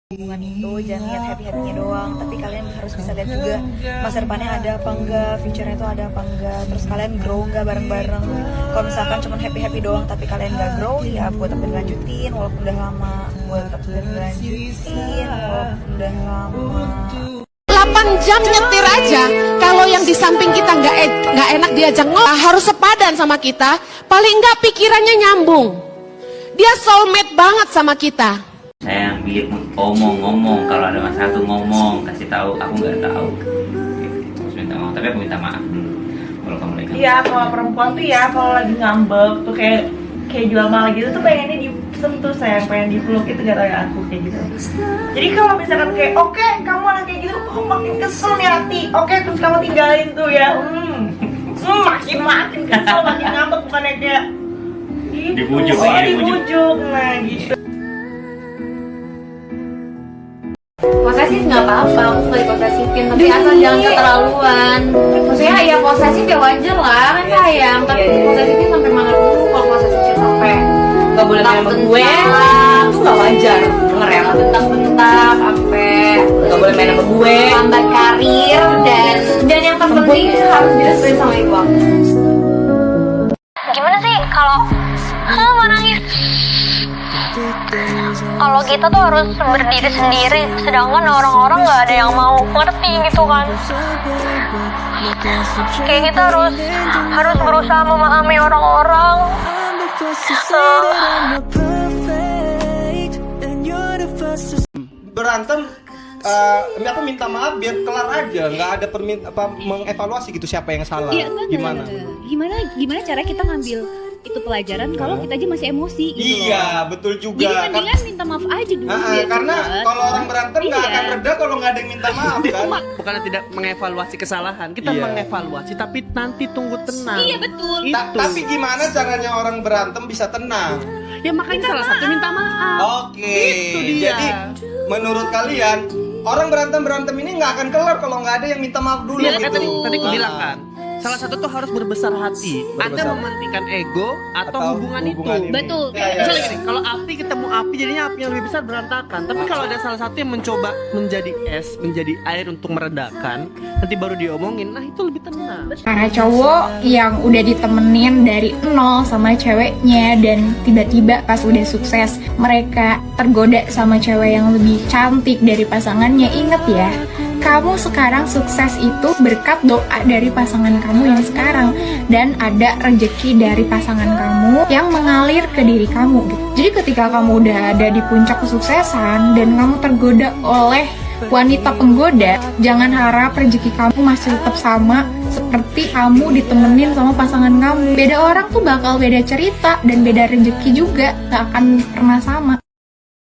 hubungan itu jangan lihat happy-happynya doang, tapi kalian harus bisa lihat juga masa depannya ada apa enggak, future-nya itu ada apa enggak, terus kalian grow enggak bareng-bareng. Kalau misalkan cuma happy-happy doang tapi kalian enggak grow, ya buat tetap lanjutin walaupun udah lama, buat tetap lanjutin walaupun udah lama. 8 jam nyetir aja, kalau yang di samping kita nggak enak diajak ngobrol, harus sepadan sama kita, paling nggak pikirannya nyambung. Dia soulmate banget sama kita. Saya ambil ngomong kalau ada masalah tuh ngomong, kasih tahu aku nggak tahu. Terus minta maaf, tapi aku minta maaf dulu. Kalau kamu lagi. Iya, kalau perempuan tuh ya kalau lagi ngambek tuh kayak jual mahal gitu tuh pengennya disentuh, sayang, pengen dipeluk, itu gak tau ya aku kayak gitu. Jadi kalau misalkan kayak oke, kamu anak kayak gitu, aku makin kesel nih hati. Oke, terus kamu tinggalin tuh ya. Makin kesel, makin ngambek, bukannya kayak Dibujuk, dibujuk. Nah gitu. Posesif nggak apa-apa, aku suka diposesifin, tapi asal jangan keterlaluan. Maksudnya ya posesif ya wajar lah, kan sayang. Tapi posesifnya sampai mana dulu? Kalau posesifnya sampai nggak boleh main sama gue, itu nggak wajar. Denger ya, bentak-bentak, sampai nggak boleh main sama gue, lambat karir, dan yang terpenting harus direstuin sama ibu aku. Gimana sih kalau nangis? Kalau kita tuh harus berdiri sendiri, sedangkan orang-orang nggak ada yang mau ngerti gitu kan. Kayak kita harus berusaha memahami orang-orang. Berantem, aku minta maaf biar kelar aja, nggak ada mengevaluasi gitu siapa yang salah. Iya, Gimana cara kita ngambil itu pelajaran kalau kita aja masih emosi gitu iya loh. betul juga. Jadi mendingan minta maaf aja dulu karena kalau orang berantem nggak akan reda kalau nggak ada yang minta maaf kan. Bukannya tidak mengevaluasi kesalahan, kita mengevaluasi tapi nanti tunggu tenang. Iya betul. Tapi gimana caranya orang berantem bisa tenang? Ya makanya salah satu minta maaf. Oke. Itu dia. Jadi menurut kalian orang berantem ini nggak akan kelar kalau nggak ada yang minta maaf dulu Iya, gitu. tadi aku bilang kan, salah satu tuh harus berbesar hati. Anda mementingkan ego atau hubungan itu. Betul. Misalnya gini, kalau api ketemu api jadinya api yang lebih besar berantakan. Tapi kalau ada salah satu yang mencoba menjadi es, menjadi air untuk meredakan, nanti baru diomongin, nah itu lebih tenang. Para cowok yang udah ditemenin dari nol sama ceweknya dan tiba-tiba pas udah sukses mereka tergoda sama cewek yang lebih cantik dari pasangannya, inget ya, kamu sekarang sukses itu berkat doa dari pasangan kamu yang sekarang, dan ada rezeki dari pasangan kamu yang mengalir ke diri kamu gitu. Jadi ketika kamu udah ada di puncak kesuksesan dan kamu tergoda oleh wanita penggoda, jangan harap rezeki kamu masih tetap sama seperti kamu ditemenin sama pasangan kamu. Beda orang tuh bakal beda cerita dan beda rezeki juga, gak akan pernah sama.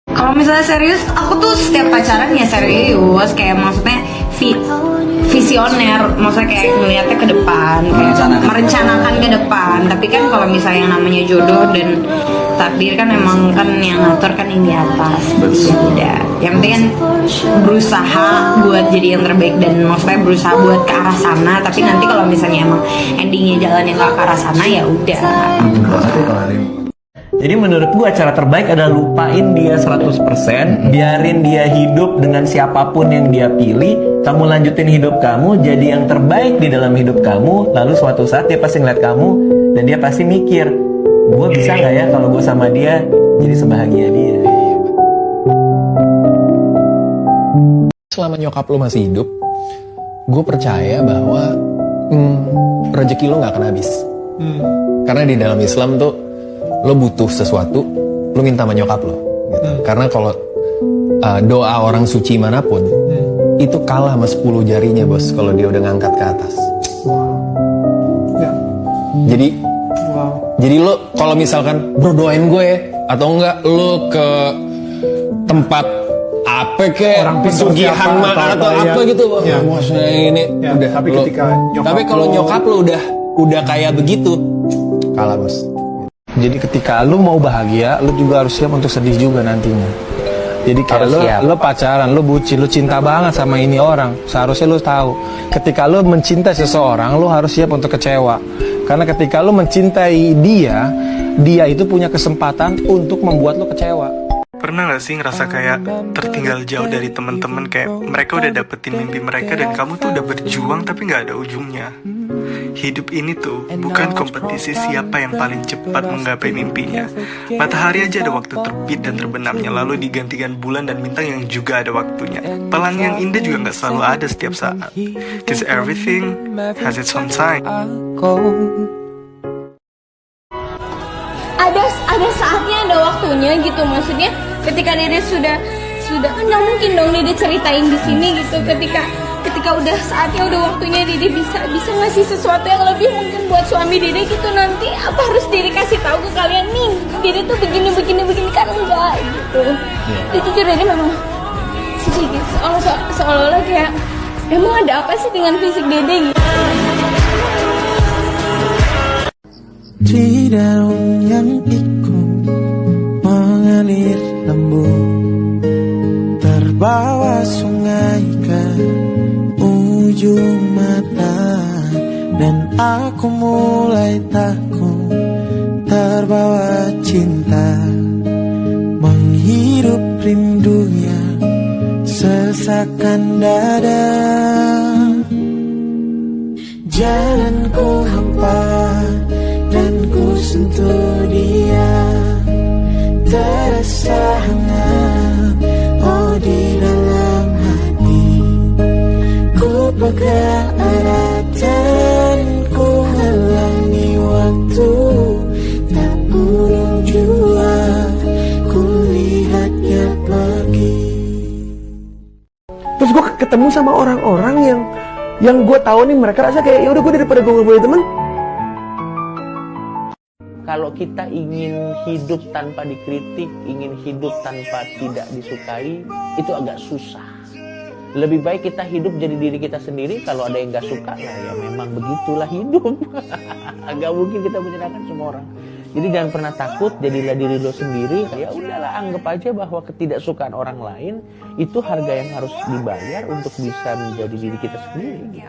Kalau misalnya serius, aku tuh setiap pacaran ya serius, kayak maksudnya visioner, maksudnya kayak ngeliatnya ke depan, kayak merencanakan ke depan. Tapi kan kalau misalnya yang namanya jodoh dan takdir kan emang kan yang ngatur kan yang di atas. Jadi ya udah, yang penting kan berusaha buat jadi yang terbaik dan maksudnya berusaha buat ke arah sana. Tapi nanti kalau misalnya emang endingnya jalannya nggak ke arah sana ya udah. Jadi menurut gua cara terbaik adalah lupain dia 100%, biarin dia hidup dengan siapapun yang dia pilih, kamu lanjutin hidup kamu, jadi yang terbaik di dalam hidup kamu, lalu suatu saat dia pasti ngeliat kamu, dan dia pasti mikir, gua bisa gak ya kalau gua sama dia jadi sebahagia dia. Selama nyokap lo masih hidup, gue percaya bahwa rezeki lo gak akan habis. Karena di dalam Islam tuh lo butuh sesuatu, lo minta sama nyokap lo gitu. Karena kalau doa orang suci manapun itu kalah sama 10 jarinya bos kalau dia udah ngangkat ke atas. Jadi lo kalau misalkan bro doain gue atau enggak lo ke tempat apa ke pesugihan atau apa gitu bos ini udah tapi lo, ketika tapi kalau nyokap lo udah kayak begitu kalah bos. Jadi ketika lu mau bahagia, lu juga harus siap untuk sedih juga nantinya. Jadi kayak lu pacaran, lu bucin, lu cinta banget sama ini orang. Seharusnya lu tahu, ketika lu mencintai seseorang, lu harus siap untuk kecewa. Karena ketika lu mencintai dia itu punya kesempatan untuk membuat lu kecewa. Pernah gak sih ngerasa kayak tertinggal jauh dari teman-teman, kayak mereka udah dapetin mimpi mereka dan kamu tuh udah berjuang tapi gak ada ujungnya. Hidup ini tuh bukan kompetisi siapa yang paling cepat menggapai mimpinya. Matahari aja ada waktu terbit dan terbenamnya, lalu digantikan bulan dan bintang yang juga ada waktunya. Pelangi yang indah juga gak selalu ada setiap saat. Cause everything has its own time. Ada saatnya, ada waktunya gitu, maksudnya ketika Dede sudah kan nggak mungkin dong Dede ceritain di sini gitu, ketika udah saatnya, udah waktunya Dede bisa ngasih sesuatu yang lebih mungkin buat suami Dede gitu. Nanti apa harus Dede kasih tahu ke kalian nih Dede tuh begini kan enggak gitu. Jadi jujur Dede memang sedikit seolah-olah kayak emang ada apa sih dengan fisik Dede gitu. Di daun yang ikut mengalir lembut, terbawa sungai ke ujung mata, dan aku mulai takut terbawa cinta, menghirup rindunya sesakan dada. Jangan ku hampa dan ku sentuh dia, terasa hangat oh di dalam hati. Ku pegang erat dan ku halangi waktu, tak urung jua ku lihatnya pergi. Terus gue ketemu sama orang-orang yang gue tahu nih mereka rasa kayak ya udah gue daripada gue nggak punya teman. Kalau kita ingin hidup tanpa dikritik, ingin hidup tanpa tidak disukai, itu agak susah. Lebih baik kita hidup jadi diri kita sendiri. Kalau ada yang gak suka, ya memang begitulah hidup. Gak mungkin kita menyenangkan semua orang. Jadi jangan pernah takut, jadilah diri lo sendiri. Ya udahlah, anggap aja bahwa ketidaksukaan orang lain itu harga yang harus dibayar untuk bisa menjadi diri kita sendiri.